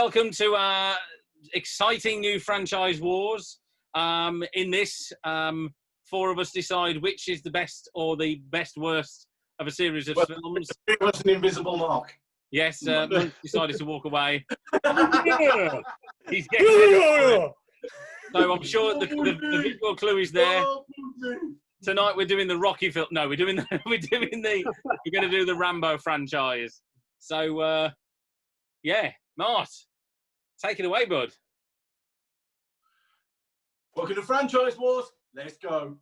welcome to our exciting new franchise wars. In this, four of us decide which is the best or the best worst of a series of films. It was an invisible mark. Yes, Munt decided to walk away. He's getting so I'm sure the visual clue is there. Tonight we're doing the Rocky film. No, we're going to do the Rambo franchise. So, yeah, Mart, take it away, bud. Welcome to Franchise Wars. Let's go.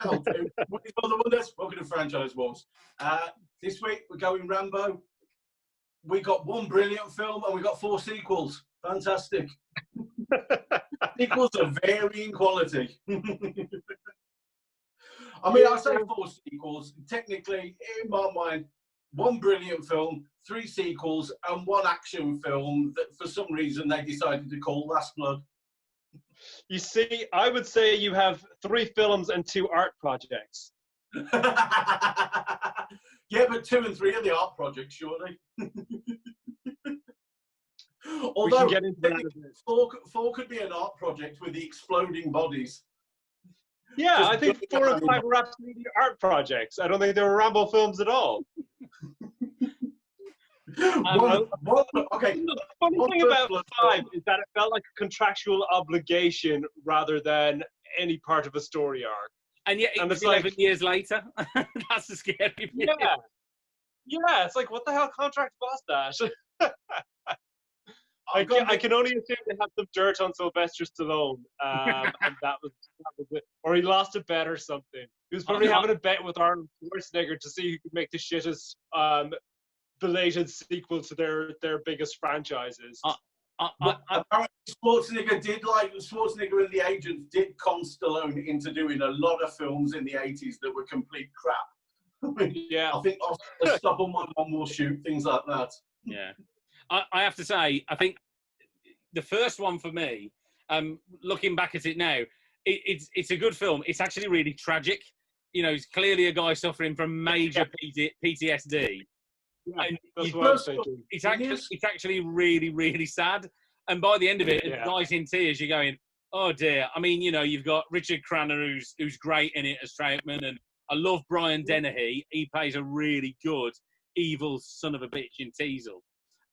Welcome to Franchise Wars. This week we're going Rambo. We got one brilliant film and we got 4 sequels. Fantastic. Sequels of varying quality. I mean, I say 4 sequels. Technically, in my mind, 1 brilliant film, 3 sequels, and 1 action film that for some reason they decided to call Last Blood. You see, I would say you have 3 films and 2 art projects. Yeah, but 2 and 3 are the art projects, surely. Although, 4 could be an art project with the exploding bodies. Yeah, I think 4 and 5 are absolutely art projects. I don't think they were Rambo films at all. Okay. The funny thing about 5 is that it felt like a contractual obligation rather than any part of a story arc. And yet, it's 11 years later. That's the scary bit. Yeah, it's like, what the hell contract was that? I can only assume they had some dirt on Sylvester Stallone, and that was it. Or he lost a bet or something. He was probably having a bet with Arnold Schwarzenegger to see who could make the shittest belated sequel to their biggest franchises. Schwarzenegger and the agents did con Stallone into doing a lot of films in the 80s that were complete crap. Yeah, I think Stop and One Will Shoot, things like that. Yeah. I have to say, I think the first one for me, looking back at it now, it's a good film. It's actually really tragic. You know, he's clearly a guy suffering from major PTSD. Yeah, and that's what I was thinking. It's actually really, really sad. And by the end of it, the guy's in tears. You're going, oh dear. I mean, you know, you've got Richard Cranner, who's great in it as Troutman, and I love Brian Dennehy. He plays a really good, evil son of a bitch in Teasel.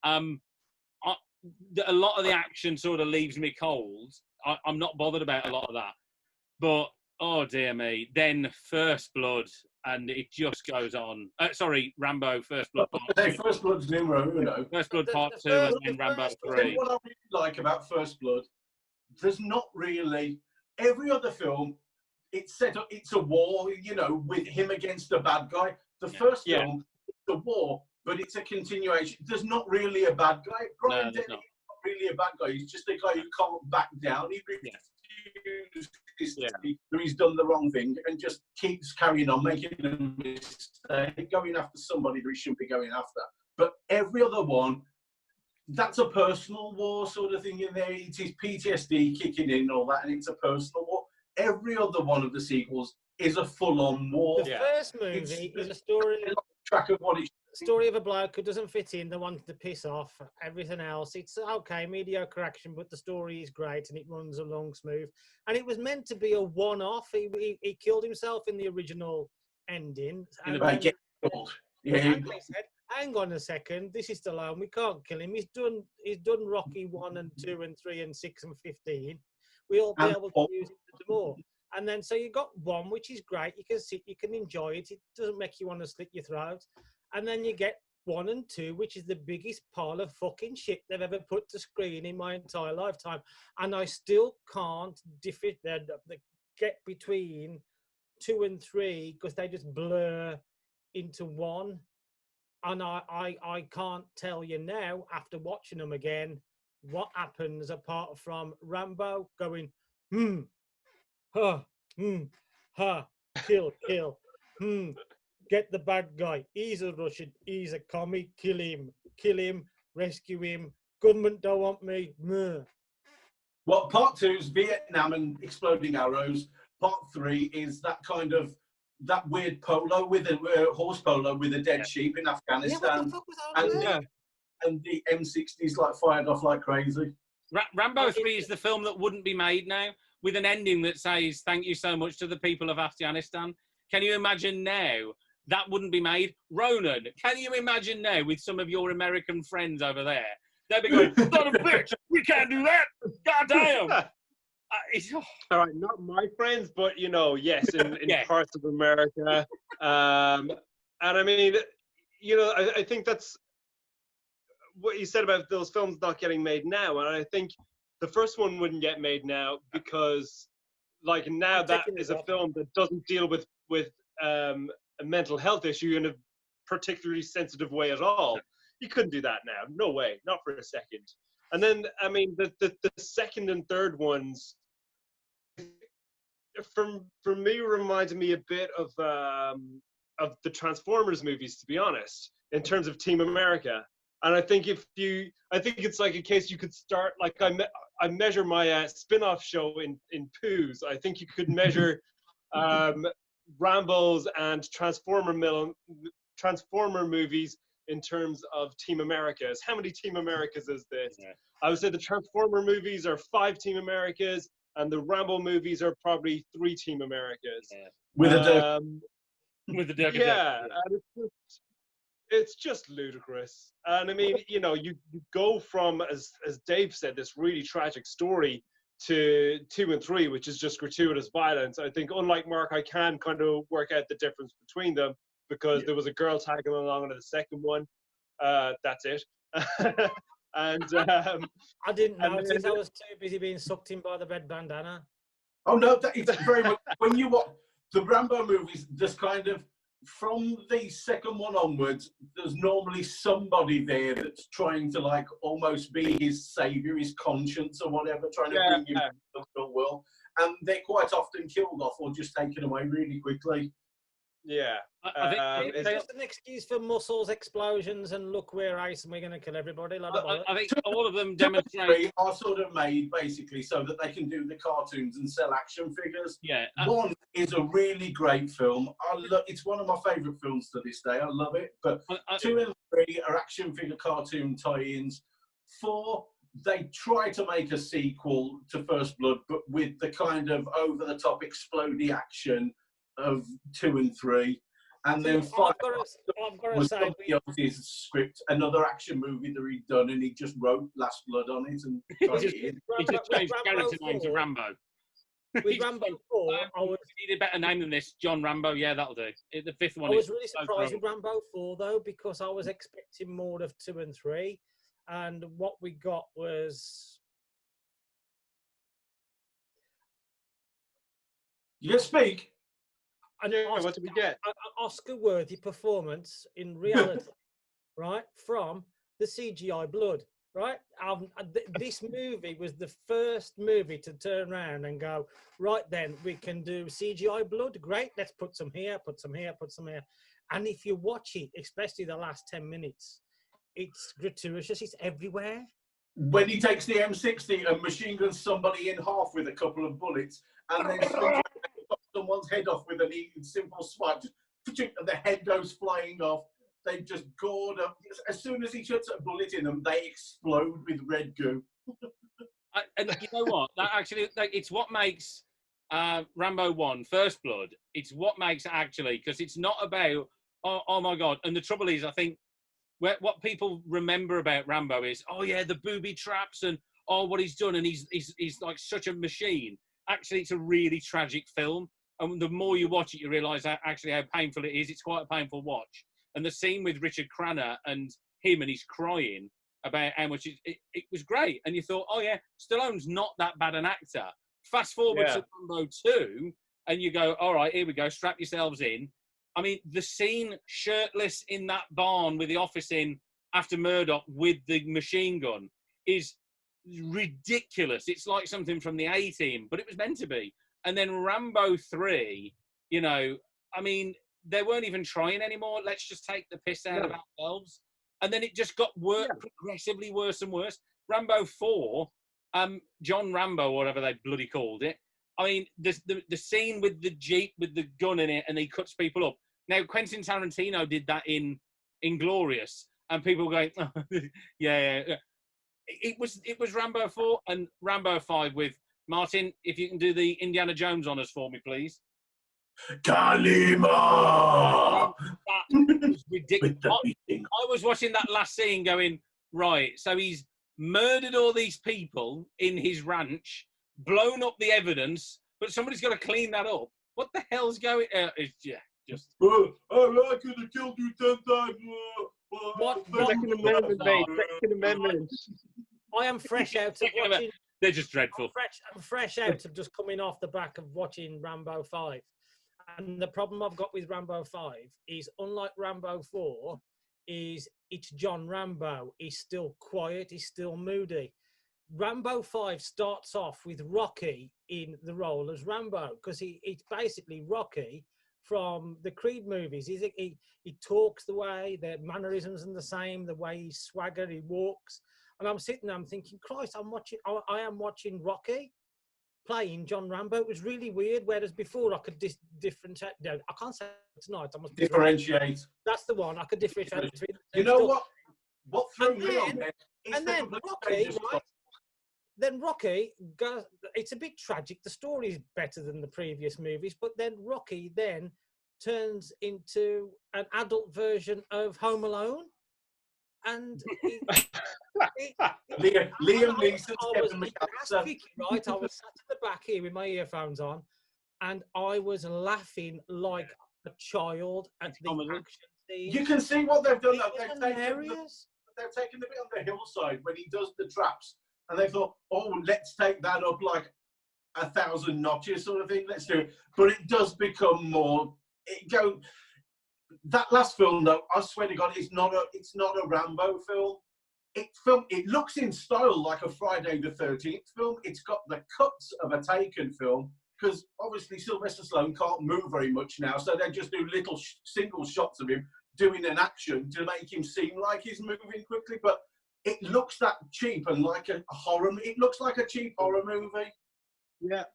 A lot of the action sort of leaves me cold. I'm not bothered about a lot of that. But, oh dear me, then First Blood, and it just goes on. Sorry, Rambo, First Blood Part 2. First Blood's numero uno. First Blood Part 2 and then Rambo 3. What I really like about First Blood, there's not really... Every other film, it's set up, it's a war, you know, with him against the bad guy. The first film, it's a war, but it's a continuation. There's not really a bad guy. Brian Dennehy is not really a bad guy. He's just a guy who can't back down. He refuses that he's done the wrong thing and just keeps carrying on, making a mistake, going after somebody that he shouldn't be going after. But every other one, that's a personal war sort of thing in there. It's his PTSD kicking in and all that, and it's a personal war. Every other one of the sequels is a full-on war. The first movie is a story... track of what it's story of a bloke who doesn't fit in, they wanted to piss off. Everything else, it's okay, mediocre action, but the story is great and it runs along smooth. And it was meant to be a one-off. He killed himself in the original ending. And then, he said, hang on a second, this is Stallone, we can't kill him. He's done Rocky 1 and 2 and 3 and 6 and 15. We'll be able to use it to do more. And then, so you got 1, which is great. You can sit, you can enjoy it. It doesn't make you want to slit your throat. And then you get 1 and 2, which is the biggest pile of fucking shit they've ever put to screen in my entire lifetime. And I still can't get between 2 and 3 because they just blur into 1. And I can't tell you now, after watching them again, what happens apart from Rambo going, kill, get the bad guy, he's a Russian, he's a commie, kill him, rescue him, government don't want me. Well, part 2 is Vietnam and exploding arrows. Part 3 is that kind of that weird polo with a horse polo with a dead sheep in Afghanistan. Yeah, what the fuck was that? and the M60s like fired off like crazy. Rambo 3 is the film that wouldn't be made now, with an ending that says, thank you so much to the people of Afghanistan. Can you imagine now? That wouldn't be made. Ronan, can you imagine now with some of your American friends over there? They'd be going, son of a bitch, we can't do that. God damn. All right, not my friends, but, yes, in parts of America. And I mean, I think that's what you said about those films not getting made now. And I think the first one wouldn't get made now because, like, now that is a film that doesn't deal with a mental health issue in a particularly sensitive way at all. You couldn't do that now. No way. Not for a second. And then, I mean, the second and third ones, for me, reminded me a bit of the Transformers movies, to be honest, in terms of Team America. And I think it's like a case you could start, like I measure my spin-off show in poos. I think you could measure Rambo's and Transformer movies in terms of Team Americas. How many Team Americas is this? Yeah. I would say the Transformer movies are 5 Team Americas, and the Rambo movies are probably 3 Team Americas. Yeah. With the yeah, and it's just ludicrous. And I mean, you go from, as Dave said, this really tragic story to 2 and 3, which is just gratuitous violence. I think, unlike Mark, I can kind of work out the difference between them because there was a girl tagging along in the second one. That's it. And I didn't notice. I was too busy being sucked in by the red bandana. Oh no, it's very much when you watch the Rambo movies. There's kind of, from the second one onwards, there's normally somebody there that's trying to, like, almost be his savior, his conscience or whatever, trying to bring him to the world. And they're quite often killed off or just taken away really quickly. Yeah. I think it's just an excuse for muscles, explosions, and look, we're ice and we're going to kill everybody. I think all of them demonstrate are sort of made basically so that they can do the cartoons and sell action figures. Yeah. 1 is a really great film. It's one of my favourite films to this day. I love it. But 2 and 3 are action figure cartoon tie-ins. 4, they try to make a sequel to First Blood, but with the kind of over-the-top explodey action of 2 and 3, and then 5 was somebody else's script, another action movie that he'd done, and he just wrote Last Blood on it and he just changed character name to Rambo. With Rambo 4, he needed a better name than this. John Rambo, yeah, that'll do. The 5th one. I was really surprised with Rambo 4 though, because I was expecting more of 2 and 3, and what we got was. You speak. What did we get? An Oscar-worthy performance in reality, right? From the CGI blood, right? This movie was the first movie to turn around and go, right then, we can do CGI blood. Great, let's put some here, put some here, put some here. And if you watch it, especially the last 10 minutes, it's gratuitous. It's everywhere. When he takes the M60 and machine guns somebody in half with a couple of bullets, and then someone's head off with a simple swipe, and the head goes flying off. They just gored up. As soon as he shuts a bullet in them, they explode with red goo. And you know what? That actually, it's what makes Rambo 1, First Blood. It's what makes it actually, because it's not about, oh my God. And the trouble is, I think, what people remember about Rambo is, oh yeah, the booby traps and what he's done, and he's like such a machine. Actually, it's a really tragic film. And the more you watch it, you realise actually how painful it is. It's quite a painful watch. And the scene with Richard Crenna and him, and he's crying about how much it was great. And you thought, oh yeah, Stallone's not that bad an actor. Fast forward to Rambo 2, and you go, all right, here we go, strap yourselves in. I mean, the scene shirtless in that barn with the office in after Murdoch with the machine gun is ridiculous. It's like something from the A-Team, but it was meant to be. And then Rambo 3, I mean, they weren't even trying anymore. Let's just take the piss out of ourselves. And then it just got progressively worse and worse. Rambo 4, John Rambo, whatever they bloody called it. I mean, the scene with the Jeep with the gun in it and he cuts people up. Now, Quentin Tarantino did that in Inglourious. and people going, oh, yeah. It was Rambo 4 and Rambo 5 with Martin. If you can do the Indiana Jones honors for me, please. Kalima! That was ridiculous. I was watching that last scene going, right, so he's murdered all these people in his ranch, blown up the evidence, but somebody's got to clean that up. What the hell's going on? Just... I could have killed you 10 times. Second Amendment, mate. Second Amendment. I am fresh out of watching... They're just dreadful. I'm fresh out of just coming off the back of watching Rambo 5. And the problem I've got with Rambo 5 is, unlike Rambo 4, is it's John Rambo. He's still quiet. He's still moody. Rambo 5 starts off with Rocky in the role as Rambo, because it's basically Rocky from the Creed movies. He talks the way, the mannerisms are the same, the way he swagger, he walks. And I'm sitting there, I'm thinking, Christ, I am watching Rocky playing John Rambo. It was really weird, whereas before I could differentiate. No, I can't say tonight. I must differentiate. That's the one. I could differentiate between. You know what? What threw me on there? And then Rocky, right? Then Rocky goes. It's a bit tragic. The story is better than the previous movies, but then Rocky then turns into an adult version of Home Alone, and Liam Neeson. Right, I was sat at the back here with my earphones on, and I was laughing like a child at the action scene. You can see what they've done. They've taken the bit on the hillside when he does the traps, and they thought, "Oh, let's take that up like 1,000 notches, sort of thing. Let's do it." But it does become more. That last film, though, I swear to God, it's not a Rambo film. It looks in style like a Friday the 13th film. It's got the cuts of a Taken film, because obviously Sylvester Stallone can't move very much now, so they just do little single shots of him doing an action to make him seem like he's moving quickly. But it looks that cheap and like a horror. It looks like a cheap horror movie. Yeah.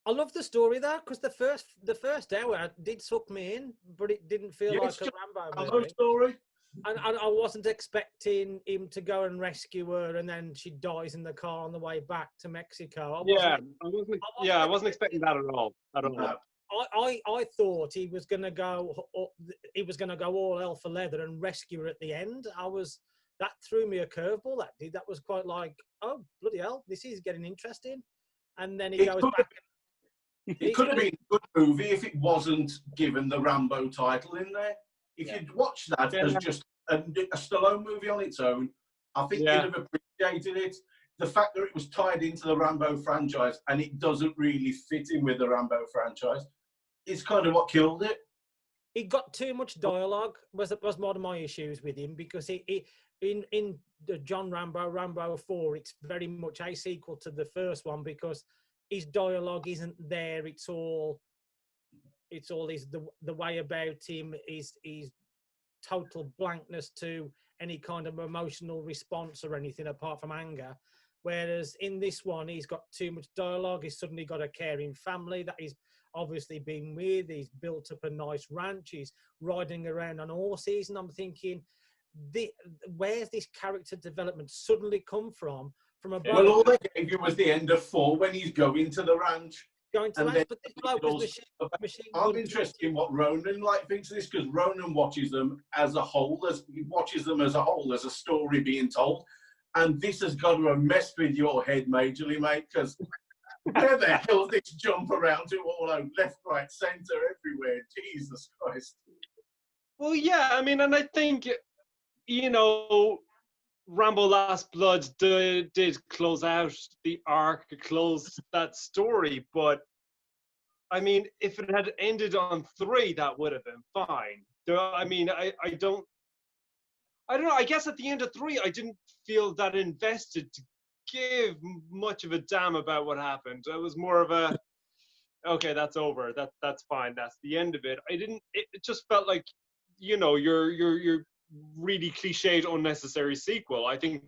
I love the story though, because the first hour did suck me in, but it didn't feel like a Rambo movie. Story. And I wasn't expecting him to go and rescue her, and then she dies in the car on the way back to Mexico. I wasn't expecting that at all. I thought he was going to go. He was going to go all hell for leather and rescue her at the end. That threw me a curveball. That was quite like, oh bloody hell, this is getting interesting. And then he goes back. It could have been a good movie if it wasn't given the Rambo title in there. If you'd watched that as just a Stallone movie on its own, I think you'd have appreciated it. The fact that it was tied into the Rambo franchise and it doesn't really fit in with the Rambo franchise is kind of what killed it. He got too much dialogue. Was one of my issues with him, because in the John Rambo 4, it's very much a sequel to the first one, because his dialogue isn't there. It's all the way about him is total blankness to any kind of emotional response or anything apart from anger. Whereas in this one, he's got too much dialogue. He's suddenly got a caring family that he's obviously been with. He's built up a nice ranch. He's riding around on horses. And I'm thinking, where's this character development suddenly come from? Well, all they gave you was the end of 4 when he's going to the ranch. Going to ranch, but this bloke was machine. I'm interested in what Ronan thinks of this, because Ronan watches them as a whole, as a story being told. And this has got to have messed with your head majorly, mate, because where the hell is this jump around to all over left, right, centre, everywhere? Jesus Christ. Well, yeah, I mean, and I think, Rambo Last Blood did close out the arc, close that story, but I mean, if it had ended on 3, that would have been fine. I mean, I don't know. I guess at the end of 3, I didn't feel that invested to give much of a damn about what happened. It was more of a, okay, that's over. That's fine. That's the end of it. It just felt like, you're really cliched, unnecessary sequel. I think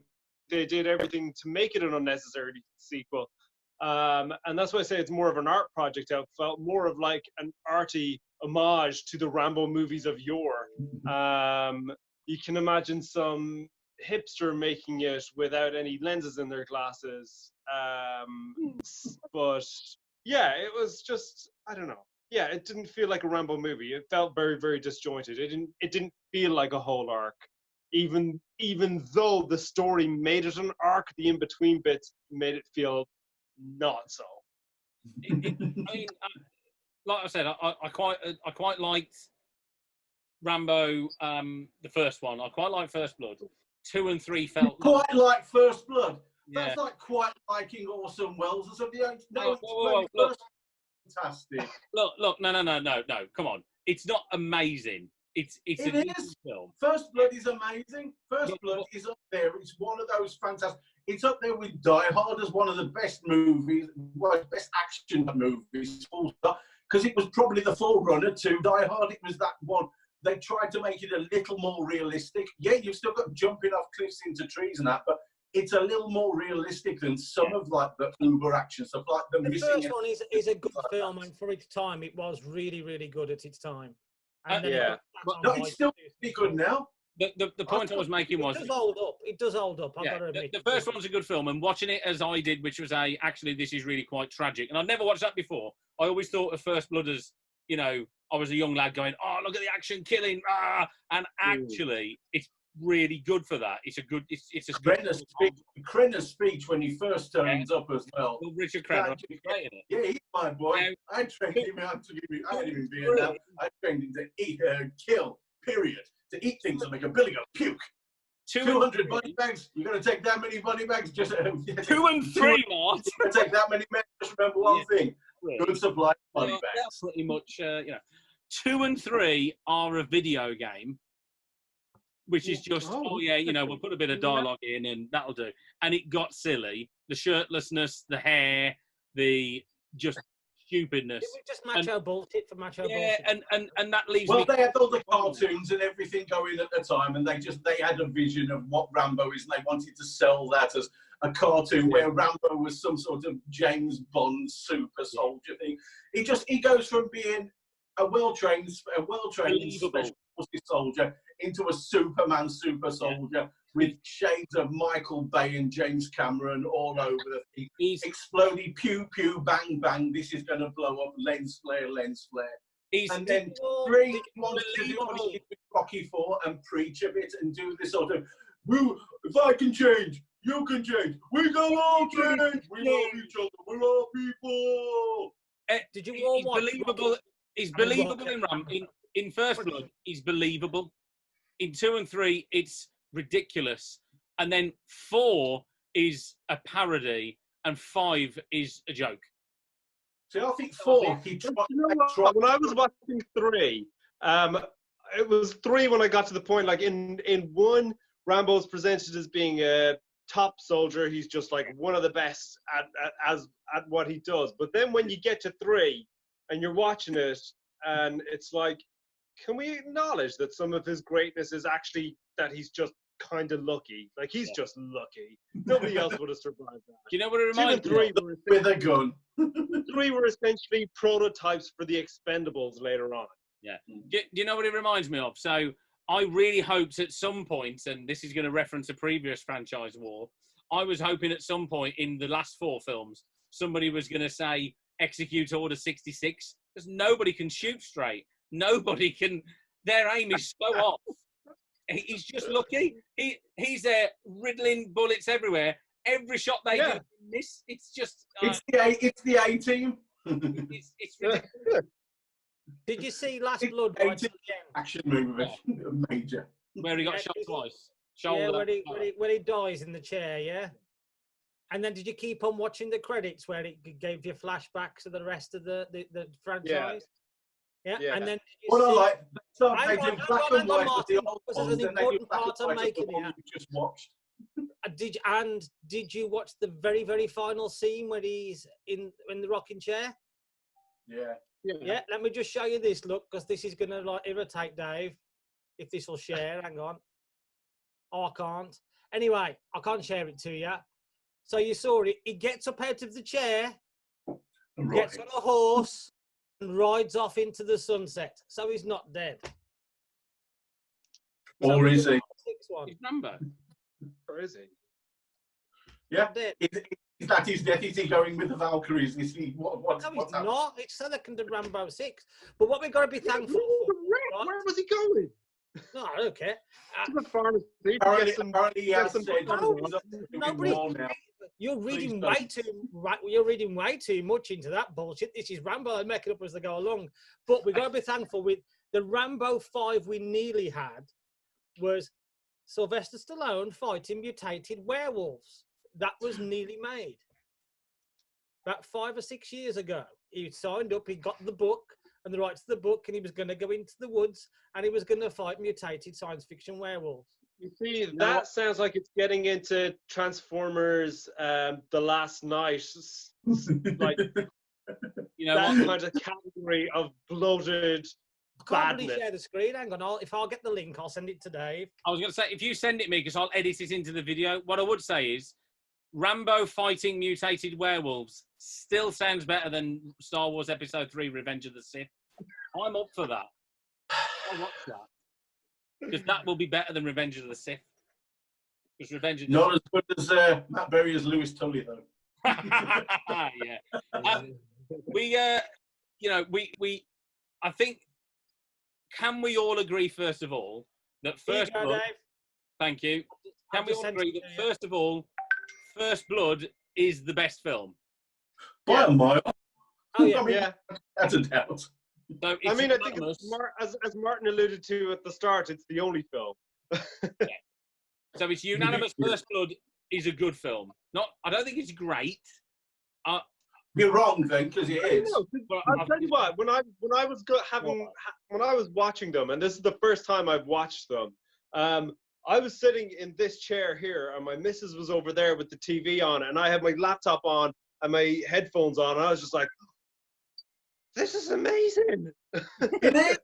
they did everything to make it an unnecessary sequel. And that's why I say it's more of an art project. It felt more of like an arty homage to the Rambo movies of yore. you can imagine some hipster making it without any lenses in their glasses. But yeah, it was just, I don't know. Yeah, it didn't feel like a Rambo movie. It felt very, very disjointed. It didn't feel like a whole arc. Even though the story made it an arc, the in-between bits made it feel not so. I mean, like I said, I quite liked Rambo, the first one. I quite like First Blood. 2 and 3 felt quite like First Blood. Yeah. That's like quite liking Orson Welles or something. No, whoa, it's fantastic. Look, no. Come on, it's not amazing. It is a good film. First Blood is amazing. First Blood is up there. It's one of those fantastic. It's up there with Die Hard as one of the best movies, best action movies. Because it was probably the forerunner to Die Hard. It was that one. They tried to make it a little more realistic. Yeah, you've still got jumping off cliffs into trees and that, but it's a little more realistic than some of like the uber action stuff. Like the first one is a good film, and for its time, it was really, really good at its time. And then it's still pretty good now. The point I was making was it does hold up. It does hold up. I've got to admit. The first one's a good film, and watching it as I did, which was actually this is really quite tragic, and I'd never watched that before. I always thought of First Blood as, you know, I was a young lad going, oh, look at the action killing, and actually it's really good for that. It's a good. It's a Crenna's speech when he first turns up as well. Richard Crenna, great in it. Yeah, he's my boy. I trained him out to give me. I didn't even be in that. I trained him to eat, kill. Period. To eat things that make a billy go puke. 200 body bags. You're going to take that many body bags? Just 2 and 3, Mart. You're going to take that many men? Just remember one thing. Good supply of body bags. That's pretty much, 2 and 3 are a video game, which is just, we'll put a bit of dialogue in and that'll do. And it got silly. The shirtlessness, the hair, the just stupidness. It was just macho bullshit for macho bullshit. And that leaves me... they had all the cartoons and everything going at the time, and they had a vision of what Rambo is, and they wanted to sell that as a cartoon where Rambo was some sort of James Bond super soldier thing. He goes from being a well-trained special forces soldier into a Superman super soldier with shades of Michael Bay and James Cameron all over the thing. Exploding, pew, pew, bang, bang, this is going to blow up, lens flare. And then 3 wants to do what he did with Rocky 4 and preach a bit and do this sort of, if I can change, you can change. We can all change. We love each other. We're all people. Did you all watch? He's believable in First Blood. He's believable. In 2 and 3, it's ridiculous. And then 4 is a parody, and 5 is a joke. See, I think 4. When I was watching 3, it was 3 when I got to the point. Like in 1, Rambo's presented as being a top soldier. He's just like one of the best at what he does. But then when you get to 3 and you're watching it, and it's like, can we acknowledge that some of his greatness is actually that he's just kind of lucky? Like, he's just lucky. Nobody else would have survived that. Do you know what it reminds me of? With a gun. 3 were essentially prototypes for the Expendables later on. Yeah. Do you know what it reminds me of? So I really hoped at some point, and this is going to reference a previous franchise war, I was hoping at some point in the last 4 films, somebody was going to say, execute Order 66, because nobody can shoot straight. Nobody can. Their aim is so off. He's just lucky. He's there riddling bullets everywhere. Every shot they do miss. It's just. It's the A team. It's ridiculous. Did you see Last Blood? Action movie, major. Where he got shot twice. Shoulder. Yeah, where he dies in the chair. Yeah. And then did you keep on watching the credits where it gave you flashbacks of the rest of the franchise? Yeah. And then they do black and white with the old ones, an important part of making it. You just watched. Did you watch the very, very final scene where he's in the rocking chair? Yeah. Let me just show you this. Look, because this is going to irritate Dave. If this will share, hang on. Oh, I can't. Anyway, I can't share it to you. So you saw it. He gets up out of the chair, gets on a horse, and rides off into the sunset. So he's not dead. Or is he? He's Rambo. Or is he? Yeah. Is that his death? Is he going with the Valkyries? Is he, no, he's not. It's second to Rambo 6. But what we've got to be thankful for... Right? Where was he going? No, I don't care. You're reading way too much into that bullshit. This is Rambo. I make it up as they go along. But we've got to be thankful with the Rambo 5 we nearly had was Sylvester Stallone fighting mutated werewolves. That was nearly made. About 5 or 6 years ago. He signed up, he got the book and the rights to the book, and he was going to go into the woods and he was going to fight mutated science fiction werewolves. You see, that sounds like it's getting into Transformers, The Last Night, like that kind of category of bloated I can't really share the screen. Hang on, if I'll get the link, I'll send it to Dave. I was going to say, if you send it me, because I'll edit it into the video, what I would say is Rambo fighting mutated werewolves still sounds better than Star Wars Episode 3, Revenge of the Sith. I'm up for that. I'll watch that. Because that will be better than Revenge of the Sith. Because Revenge of the Not as good as Matt Berry as Lewis Tully, though. Yeah. I think, can we all agree, first of all, that First Blood... Thank you. Can we all agree that, first of all, First Blood is the best film? By a mile. Oh, yeah. I mean, that's a doubt. So I mean, I think it's as Martin alluded to at the start, it's the only film. Yeah. So it's unanimous. First Blood is a good film. I don't think it's great. You're wrong then, because it is. I'll tell you what. When I was watching them, and this is the first time I've watched them, I was sitting in this chair here, and my missus was over there with the TV on, and I had my laptop on and my headphones on, and I was just like, "This is amazing!" It is.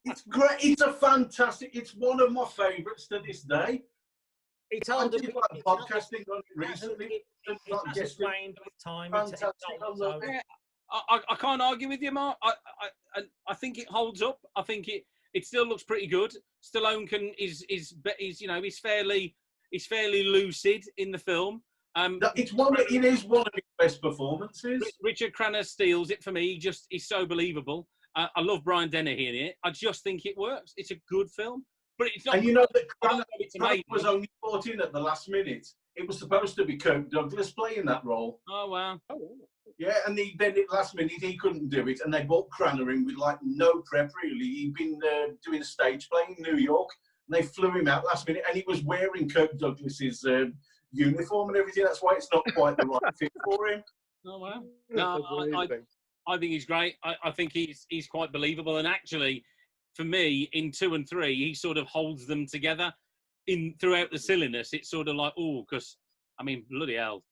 It's great. It's a fantastic. It's one of my favourites to this day. It's hard to podcasting on it recently. It's waned with time. I can't argue with you, Mark. I think it holds up. I think it still looks pretty good. Stallone he's fairly lucid in the film. It is one of his best performances. Richard Crenna steals it for me. He's so believable. I love Brian Dennehy in it. I just think it works. It's a good film. But it's not. And you know that Crenna was only brought in at the last minute. It was supposed to be Kirk Douglas playing that role. Oh, wow. Yeah, and then at the last minute he couldn't do it, and they brought Crenna in with like no prep really. He'd been doing a stage play in New York, and they flew him out last minute, and he was wearing Kirk Douglas's uniform and everything. That's why it's not quite the right fit for him. Oh wow! No, I think he's great. I think he's quite believable, and actually, for me, in 2 and 3, he sort of holds them together. Throughout the silliness, it's sort of like, because I mean, bloody hell,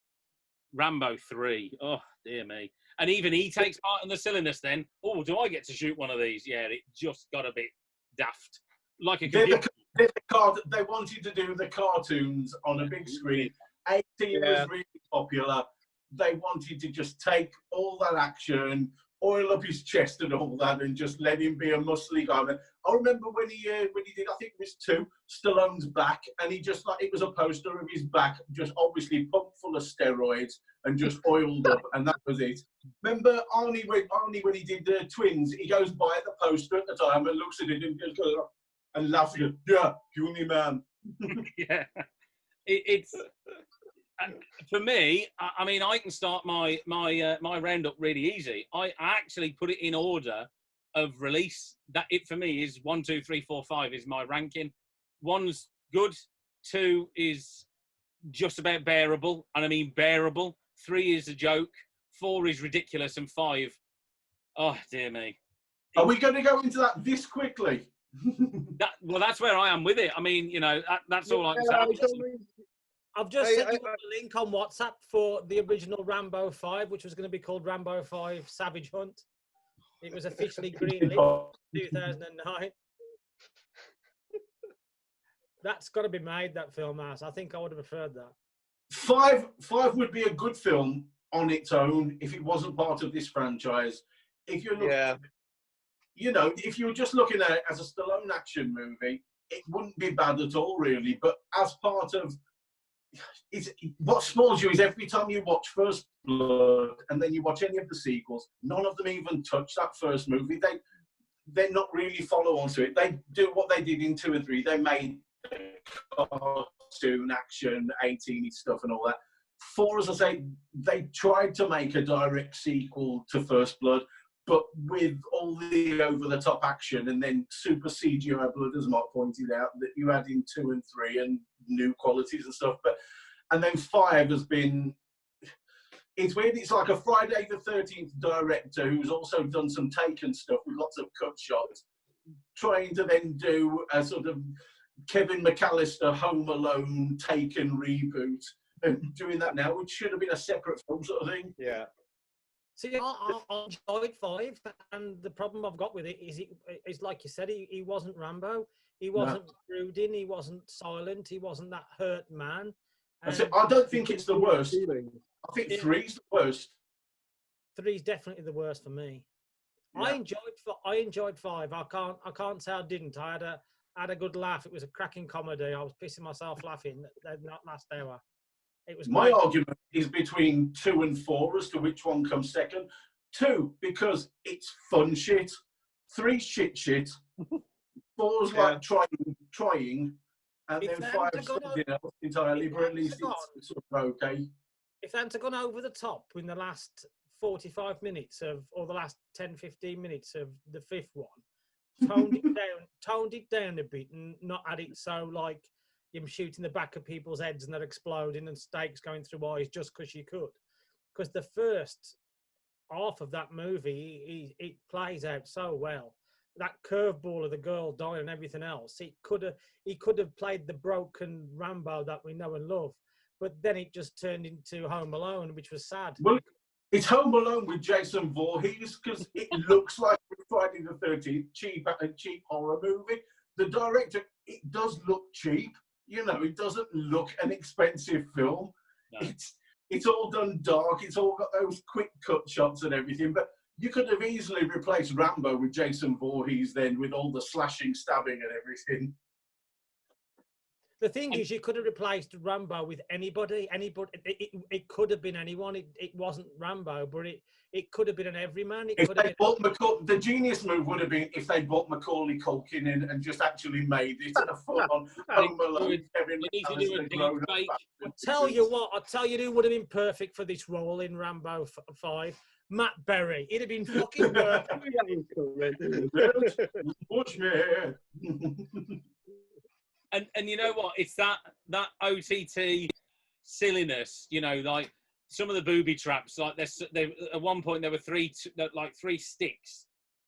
Rambo 3. Oh dear me! And even he takes part in the silliness. Then, do I get to shoot one of these? Yeah, it just got a bit daft. Like a computer. They wanted to do the cartoons on a big screen. 18 was really popular. They wanted to just take all that action, oil up his chest and all that, and just let him be a muscly guy. I remember when he did, I think it was 2, Stallone's back, and he just it was a poster of his back, just obviously pumped full of steroids and just oiled up, and that was it. Remember Arnie when he did the Twins? He goes by the poster at the time and looks at it and just goes and laughs. Yeah, puny man. Yeah, it's. For me, I mean, I can start my roundup really easy. I actually put it in order of release. That it for me is 1, 2, 3, 4, 5 is my ranking. 1's good, 2 is just about bearable, and I mean bearable. 3 is a joke, 4 is ridiculous, and 5, oh dear me. Are we going to go into that this quickly? That's where I am with it. I mean, that's all I can say. I've just sent you a link on WhatsApp for the original Rambo 5, which was going to be called Rambo 5 Savage Hunt. It was officially greenlit in 2009. That's got to be made, that film, Ass. I think I would have preferred that. 5 would be a good film on its own if it wasn't part of this franchise. If you're looking, if you were just looking at it as a Stallone action movie, it wouldn't be bad at all, really. But as part of what spoils you is every time you watch First Blood and then you watch any of the sequels, none of them even touch that first movie. They're not really follow-ons to it. They do what they did in 2 and 3. They made cartoon, action, 18 stuff and all that. 4, as I say, they tried to make a direct sequel to First Blood, but with all the over-the-top action and then super CGI blood, as Mark pointed out, that you had in 2 and 3 and new qualities and stuff. And then 5 has been... It's weird. It's like a Friday the 13th director who's also done some Taken stuff with lots of cut shots, trying to then do a sort of Kevin McAllister Home Alone Taken reboot, and doing that now, which should have been a separate film sort of thing. Yeah. See, I enjoyed 5, and the problem I've got with it is like you said, he wasn't Rambo. He wasn't brooding. He wasn't silent. He wasn't that hurt man. I don't think it's the worst. I think 3's the worst. 3's definitely the worst for me. Yeah. I enjoyed 5. I can't say I didn't. I had a good laugh. It was a cracking comedy. I was pissing myself laughing that last hour. It was my argument is between 2 and 4 as to which one comes second. 2 because it's fun shit. 3 shit. 4's like trying, and then 5's something else entirely. But at least it's sort of okay. If they hadn't gone over the top in the last 45 minutes or the last 10-15 minutes of the 5th one, toned it down a bit, and not had it so like him shooting the back of people's heads and they're exploding and stakes going through eyes just because you could. Because the first half of that movie, it plays out so well. That curveball of the girl dying and everything else, he could have played the broken Rambo that we know and love, but then it just turned into Home Alone, which was sad. Well, it's Home Alone with Jason Voorhees because it looks like Friday the 13th, a cheap horror movie. The director, it does look cheap. You know, it doesn't look an expensive film. No. It's all done dark. It's all got those quick cut shots and everything. But you could have easily replaced Rambo with Jason Voorhees then, with all the slashing, stabbing and everything. The thing is, you could have replaced Rambo with anybody. It could have been anyone. It wasn't Rambo, but it could have been an everyman. The genius move would have been if they brought Macaulay Culkin in and just actually made it a full-on Home Alone. I'll tell you who would have been perfect for this role in Rambo 5. Matt Berry. It'd have been fucking perfect. Push me. And you know what? It's that OTT silliness. You know, like some of the booby traps. Like at one point there were three sticks,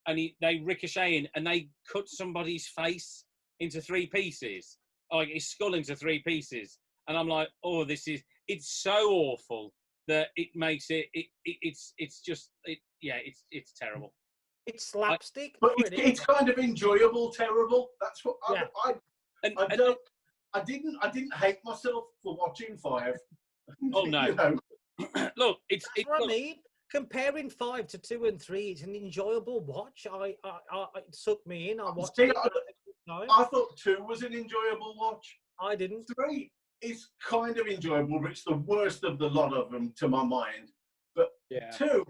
and they ricochet and they cut somebody's face into 3 pieces, like his skull into 3 pieces. And I'm like, oh, it's so awful that it makes it's terrible. It's slapstick, but it's kind of enjoyable. Terrible. That's what I didn't hate myself for watching 5. Oh no! You know? Look, it's what I mean. Comparing 5 to 2 and 3, it's an enjoyable watch. It sucked me in. I watched. I thought 2 was an enjoyable watch. I didn't. 3 is kind of enjoyable, but it's the worst of the lot of them to my mind. But 2,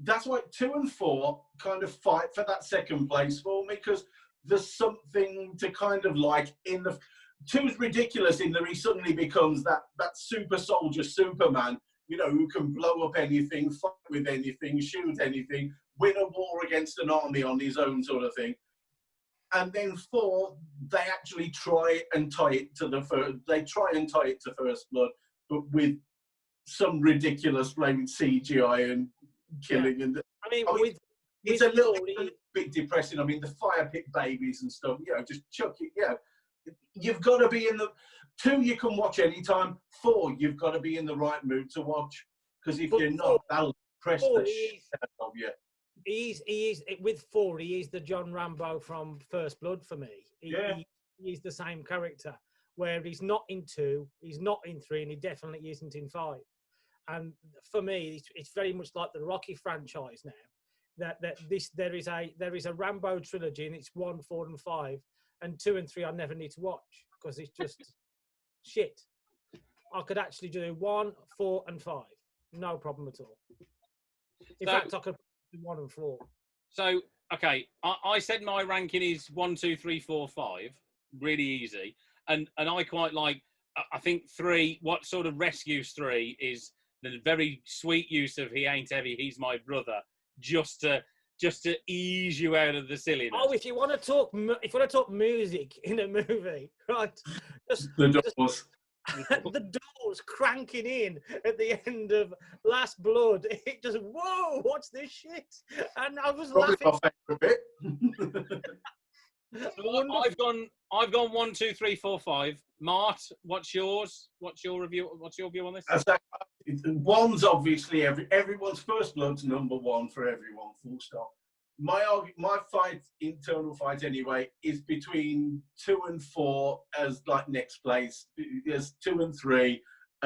that's why 2 and 4 kind of fight for that second place for me, because there's something to kind of like in the 2's ridiculous in that he suddenly becomes that super soldier Superman, you know, who can blow up anything, fight with anything, shoot anything, win a war against an army on his own sort of thing. And then 4, they actually try and tie it to First Blood, but with some ridiculous blaming CGI and killing. And it's a little bit depressing. I mean, the fire pit babies and stuff, you know, just chuck it. Yeah, you've got to be in the 2. You can watch anytime. 4, you've got to be in the right mood to watch, because if you're not, that'll press the shit out of you. He is with 4. He is the John Rambo from First Blood for me. He's the same character, where he's not in 2, he's not in 3, and he definitely isn't in 5. And for me, it's very much like the Rocky franchise now. There is a Rambo trilogy, and it's 1, 4, and 5, and 2 and 3 I never need to watch because it's just shit. I could actually do 1, 4, and 5, no problem at all. In fact, I could do 1 and 4. So, okay, I said my ranking is 1, 2, 3, 4, 5, really easy, and I quite like. I think 3. What sort of rescues 3 is the very sweet use of "he ain't heavy, he's my brother," just to ease you out of the silliness. Oh, if you want to talk music in a movie, right? The Doors. The Doors cranking in at the end of Last Blood. It just, whoa, what's this shit? And I was Probably laughing. my favourite bit. I've gone 1, 2, 3, 4, 5. Mart, what's yours? What's your review? What's your view on this? 1's obviously everyone's First Blood's number 1 for everyone. Full stop. My internal fight anyway, is between 2 and 4 as like next place. There's 2 and 3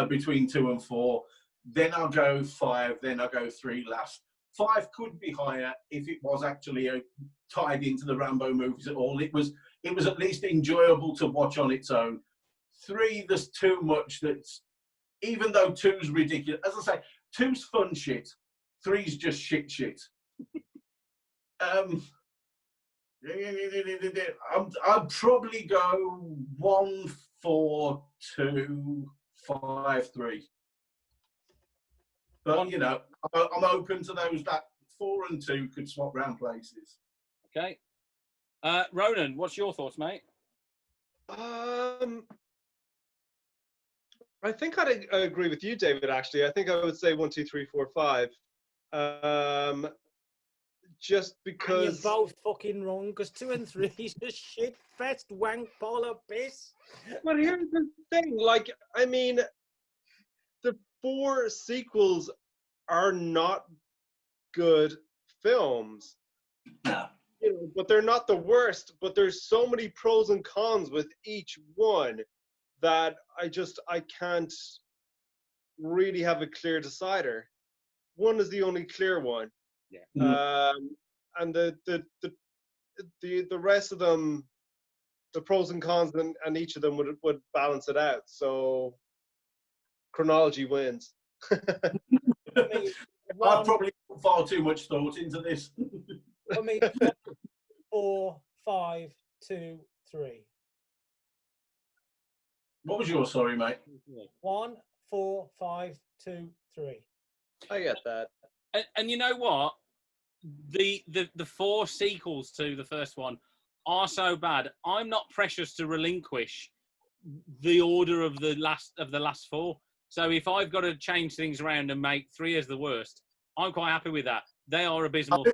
between 2 and 4. Then I'll go 5. Then I'll go 3 last. 5 could be higher if it was actually tied into the Rambo movies at all. It was at least enjoyable to watch on its own. 3, there's too much that's, even though 2's ridiculous. As I say, 2's fun shit. 3's just shit. I'd probably go 1, 4, 2, 5, 3. But you know, I'm open to those that 4 and 2 could swap round places. Okay, Ronan, what's your thoughts, mate? I think I'd agree with you, David. Actually, I think I would say 1, 2, 3, 4, 5. Just because. And you're both fucking wrong, because 2 and 3 is a shit fest wank pile of piss. But here's the thing, like, I mean, the 4 sequels are not good films. You know, but they're not the worst. But there's so many pros and cons with each one that I can't really have a clear decider. 1 is the only clear one. Yeah. And the rest of them, the pros and cons, and each of them would balance it out. So chronology wins. I've probably put far too much thought into this. I mean, 4, 5, 2, 3. What was yours, sorry, mate? 1, 4, 5, 2, 3. I get that. And you know what? The 4 sequels to the first one are so bad. I'm not precious to relinquish the order of the last 4. So if I've got to change things around and make 3 as the worst, I'm quite happy with that. They are abysmal.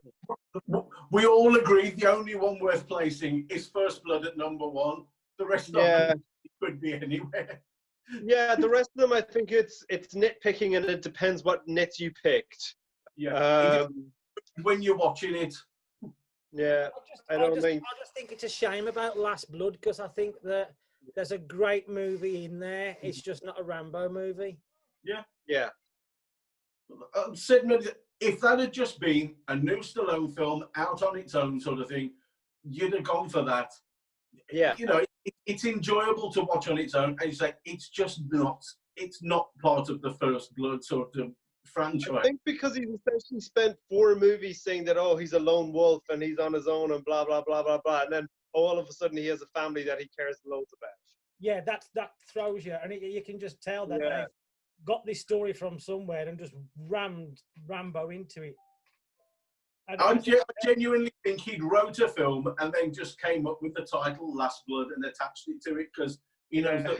We all agree the only one worth placing is First Blood at number 1. The rest of them could be anywhere. Yeah, the rest of them, I think it's nitpicking, and it depends what nits you picked. Yeah. When you're watching it. Yeah, I just think it's a shame about Last Blood, because I think that there's a great movie in there. It's just not a Rambo movie. Yeah. If that had just been a new Stallone film out on its own sort of thing, you'd have gone for that. Yeah. You know, it's enjoyable to watch on its own, and you say it's just not. It's not part of the First Blood sort of franchise. I think because he's essentially spent 4 movies saying that, oh, he's a lone wolf and he's on his own and blah blah blah blah blah, and then all of a sudden he has a family that he cares loads about. Yeah, that throws you, and you can just tell that they got this story from somewhere and just rammed Rambo into it. I genuinely think he'd wrote a film and then just came up with the title Last Blood and attached it to it, because you know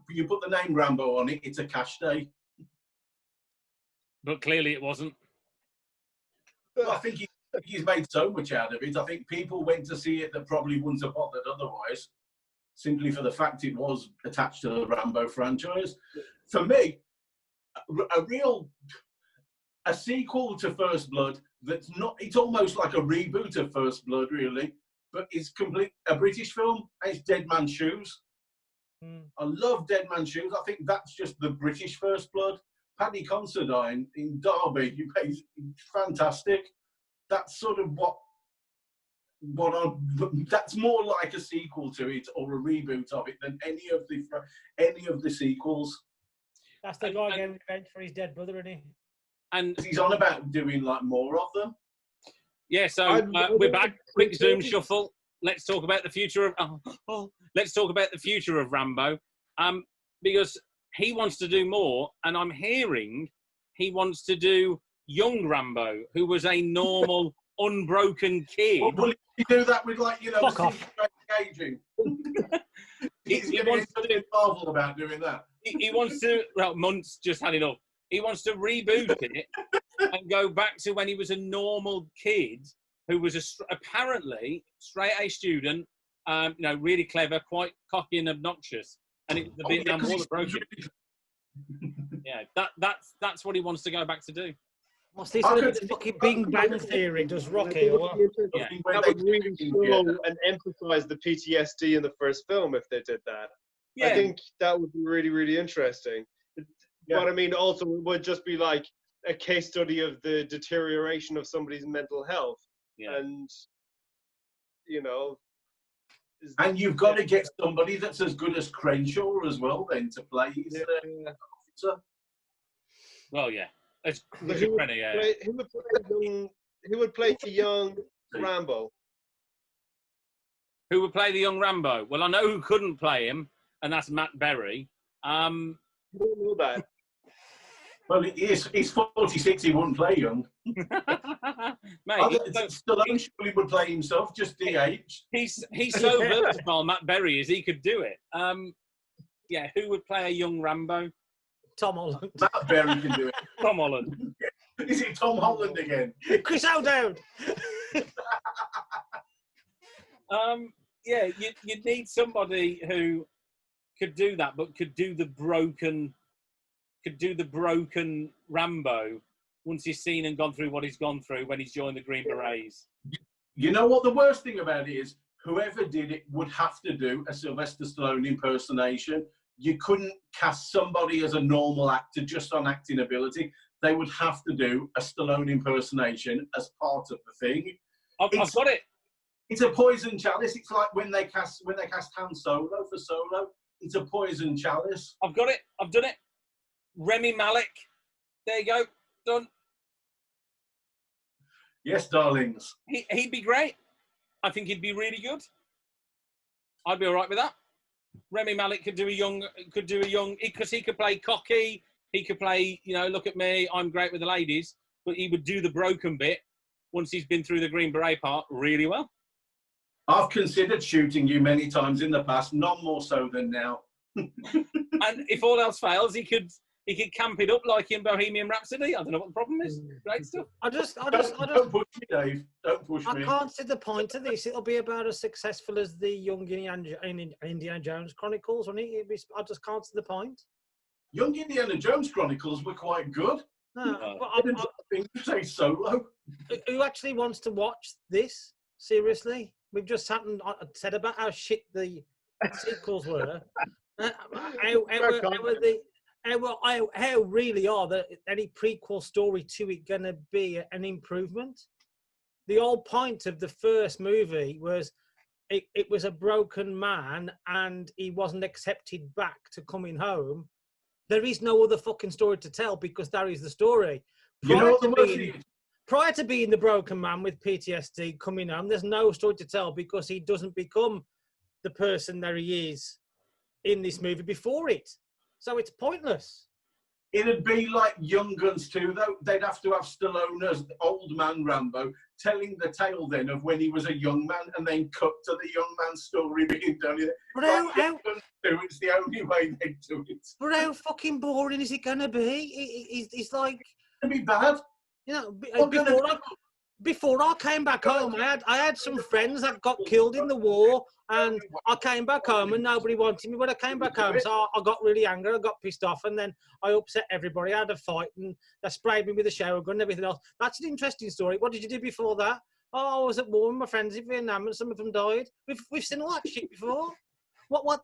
you put the name Rambo on it, it's a cash day. But clearly it wasn't. Well, I think he's made so much out of it. I think people went to see it that probably wouldn't have bothered otherwise, simply for the fact it was attached to the Rambo franchise. For me, a sequel to First Blood that's not, it's almost like a reboot of First Blood, really, but it's a British film, and it's Dead Man's Shoes. I love Dead Man's Shoes. I think that's just the British First Blood. Paddy Considine in Derby, he's fantastic. That's sort of what that's more like a sequel to it or a reboot of it than any of the sequels. That's the guy getting revenge for his dead brother, isn't he? And he's on about doing like more of them. Yeah, so we're back. Quick Zoom shuffle. Let's talk about the future of. Let's talk about the future of Rambo, because he wants to do more, and I'm hearing he wants to do young Rambo, who was a normal, unbroken kid. Well, will he do that with Fuck off. Aging? he wants to do Marvel about doing that. He wants to. Well, Munt's just had enough. He wants to reboot it and go back to when he was a normal kid who was apparently straight-A student, really clever, quite cocky and obnoxious. And it was the Vietnam War that broke it. Yeah, that's what he wants to go back to do. What's this? The fucking Big Bang Theory does Rocky or what? Yeah. That would really show and emphasize the PTSD in the first film if they did that. Yeah. I think that would be really, really interesting. Yeah. But I mean, also it would just be like a case study of the deterioration of somebody's mental health. Yeah. And, and you've got to get somebody that's as good as Crenshaw as well then to play his officer. Well, yeah. Who would play the young Rambo? Who would play the young Rambo? Well, I know who couldn't play him, and that's Matt Berry. I don't know that. Well, he's 46. He wouldn't play young. Mate, Stallone surely would play himself, just de-aged. He's so versatile. Matt Berry is. He could do it. Yeah, who would play a young Rambo? Tom Holland. Matt Berry can do it. Tom Holland. Is it Tom Holland again? Chris O'Dowd. Yeah, you need somebody who could do that, but could do the broken Rambo once he's seen and gone through what he's gone through when he's joined the Green Berets. You know what the worst thing about it is? Whoever did it would have to do a Sylvester Stallone impersonation. You couldn't cast somebody as a normal actor just on acting ability. They would have to do a Stallone impersonation as part of the thing. I've got it. It's a poison chalice. It's like when they cast Han Solo for Solo. It's a poison chalice. I've got it. I've done it. Remy Malek. There you go. Done. Yes, darlings. He'd be great. I think he'd be really good. I'd be all right with that. Remy Malek could do a young, because he could play cocky. He could play, look at me, I'm great with the ladies. But he would do the broken bit once he's been through the Green Beret part really well. I've considered shooting you many times in the past, none more so than now. And if all else fails, he could camp it up like in Bohemian Rhapsody. I don't know what the problem is. Great stuff. Don't push me, Dave. Don't push me. I can't see the point of this. It'll be about as successful as the Young Indiana Jones Chronicles, won't it? I just can't see the point. Young Indiana Jones Chronicles were quite good. No, I didn't think to say Solo. Who actually wants to watch this? Seriously? We've just said about how shit the sequels were. How really are any prequel story to it going to be an improvement? The whole point of the first movie was it was a broken man and he wasn't accepted back to coming home. There is no other fucking story to tell because that is the story. Prior to being the broken man with PTSD coming home, there's no story to tell because he doesn't become the person that he is in this movie before it. So it's pointless. It'd be like Young Guns 2, though. They'd have to have Stallone as the old man Rambo telling the tale then of when he was a young man and then cut to the young man's story being done. But it's the only way they do it. But how fucking boring is it going to be? It's like... It'd be bad. Before I came back home, I had some friends that got killed in the war, and I came back home and nobody wanted me. When I came back home, so I got really angry, I got pissed off, and then I upset everybody. I had a fight, and they sprayed me with a shower gun and everything else. That's an interesting story. What did you do before that? Oh, I was at war with my friends in Vietnam, and some of them died. We've seen all that shit before. What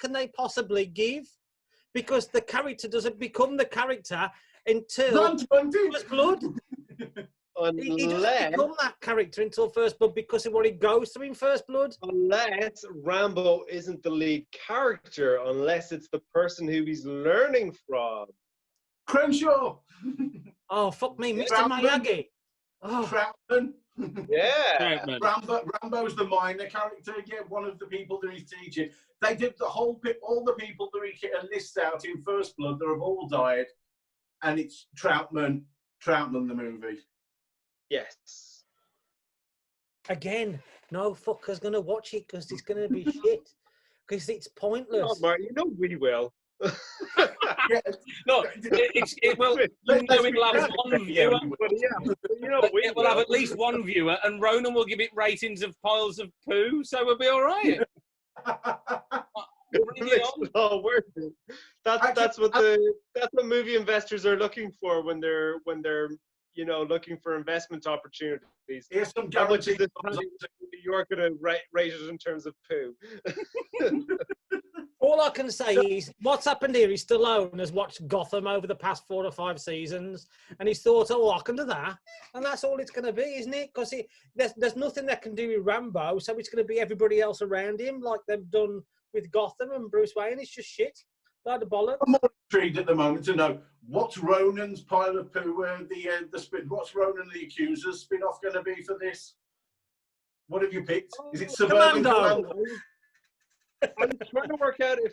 can they possibly give? Because the character doesn't become the character until there's blood. He doesn't become that character until First Blood because of what he goes through in First Blood. Unless Rambo isn't the lead character, unless it's the person who he's learning from. Crenshaw. Oh, fuck me, Mr. Miyagi. Oh. Troutman. Yeah. Rambo's the minor character. Yeah, one of the people that he's teaching. They did all the people that he lists out in First Blood that have all died, and it's Troutman the movie. Yes. Again, no fucker's gonna watch it because it's gonna be shit. Because it's pointless. No, Mark, you know we will. Yeah. No, it will have one viewer. It will have at least one viewer, and Ronan will give it ratings of piles of poo, so we'll be all right. Oh, worth it. That's what movie investors are looking for when they're looking for investment opportunities. Here's some How much is guaranteed. you're going to rate it in terms of poo? All I can say is what's happened here is Stallone has watched Gotham over the past 4 or 5 seasons, and he's thought, oh, I can do that, and that's all it's going to be, isn't it? Because there's nothing that can do with Rambo, so it's going to be everybody else around him, like they've done with Gotham and Bruce Wayne. It's just shit. Like the bollocks. I'm more intrigued at the moment to know what's Ronan's pile of poo. What's Ronan the Accuser's spin-off going to be for this? What have you picked? Is it Suburban Commando? I'm trying to work out if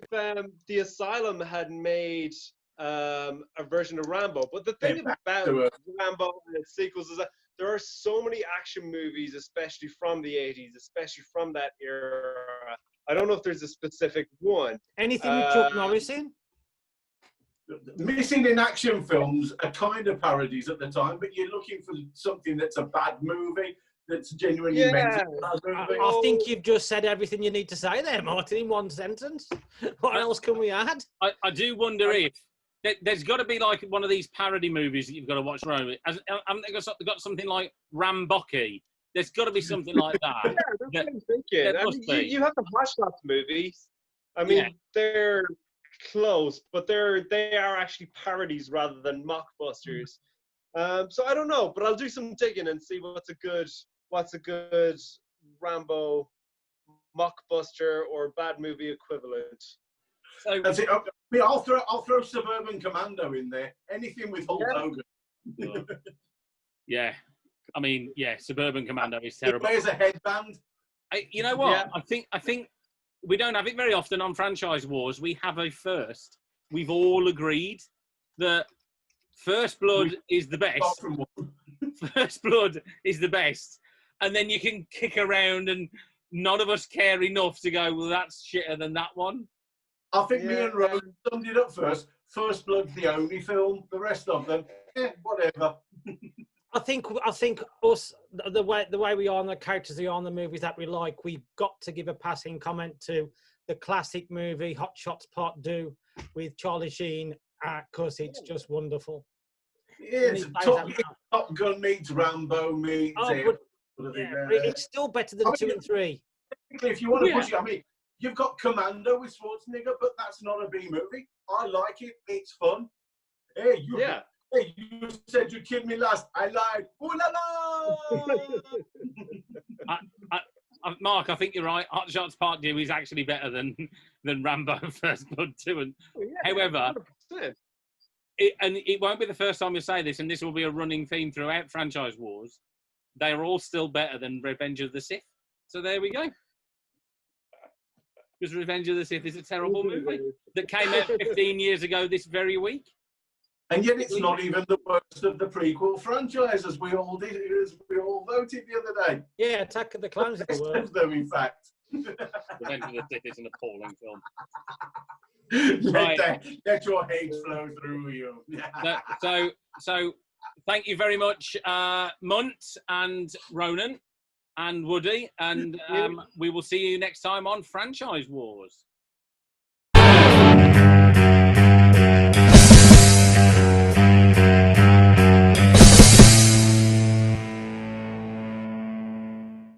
the Asylum had made a version of Rambo. But the thing about Rambo and its sequels is that there are so many action movies, especially from the 80s, especially from that era. I don't know if there's a specific one. Anything with Chuck Norris in? Missing in action films are kind of parodies at the time, but you're looking for something that's a bad movie. That's genuinely meant. I think you've just said everything you need to say there, Martin, in one sentence. What else can we add? I do wonder if there's got to be like one of these parody movies that you've got to watch. Haven't they got something like Rambocky? There's got to be something like that. Yeah, that's what I'm thinking. You have the Hot Shots movies. I mean, they're close, but they are actually parodies rather than mockbusters. So I don't know, but I'll do some digging and see what's a good Rambo mockbuster or bad movie equivalent. So that's it. I'll throw Suburban Commando in there. Anything with Hulk Hogan. Yeah, I mean, Suburban Commando is terrible. He wears a headband. You know what? Yeah. I think we don't have it very often on Franchise Wars. We have a first. We've all agreed that First Blood is the best. First Blood is the best. And then you can kick around and none of us care enough to go, well, that's shitter than that one. I think me and Rose summed it up first. First Blood's the only film. The rest of them, whatever. I think us, the way we are on the characters we are on the movies that we like, we've got to give a passing comment to the classic movie Hot Shots Part 2 with Charlie Sheen, because it's just wonderful. Yeah, it's Top Gun meets Rambo meets... it's still better than 2 and 3. If you want to push it, I mean, you've got Commando with Schwarzenegger, but that's not a B movie. I like it. It's fun. Hey, you said you killed me last. I lied. Ooh la la! Mark, I think you're right. Hot Shots Part 2 is actually better than Rambo First Blood 2. However, 100%. It won't be the first time you say this, and this will be a running theme throughout Franchise Wars. They are all still better than Revenge of the Sith. So there we go. Because Revenge of the Sith is a terrible movie that came out 15 years ago this very week. And yet it's not even the worst of the prequel franchise, as we all voted the other day. Yeah, Attack of the Clones is the worst. Them, in fact. Revenge of the Sith is an appalling film. Let your hate flow through you. So thank you very much, Munt and Ronan and Woody, and we will see you next time on Franchise Wars.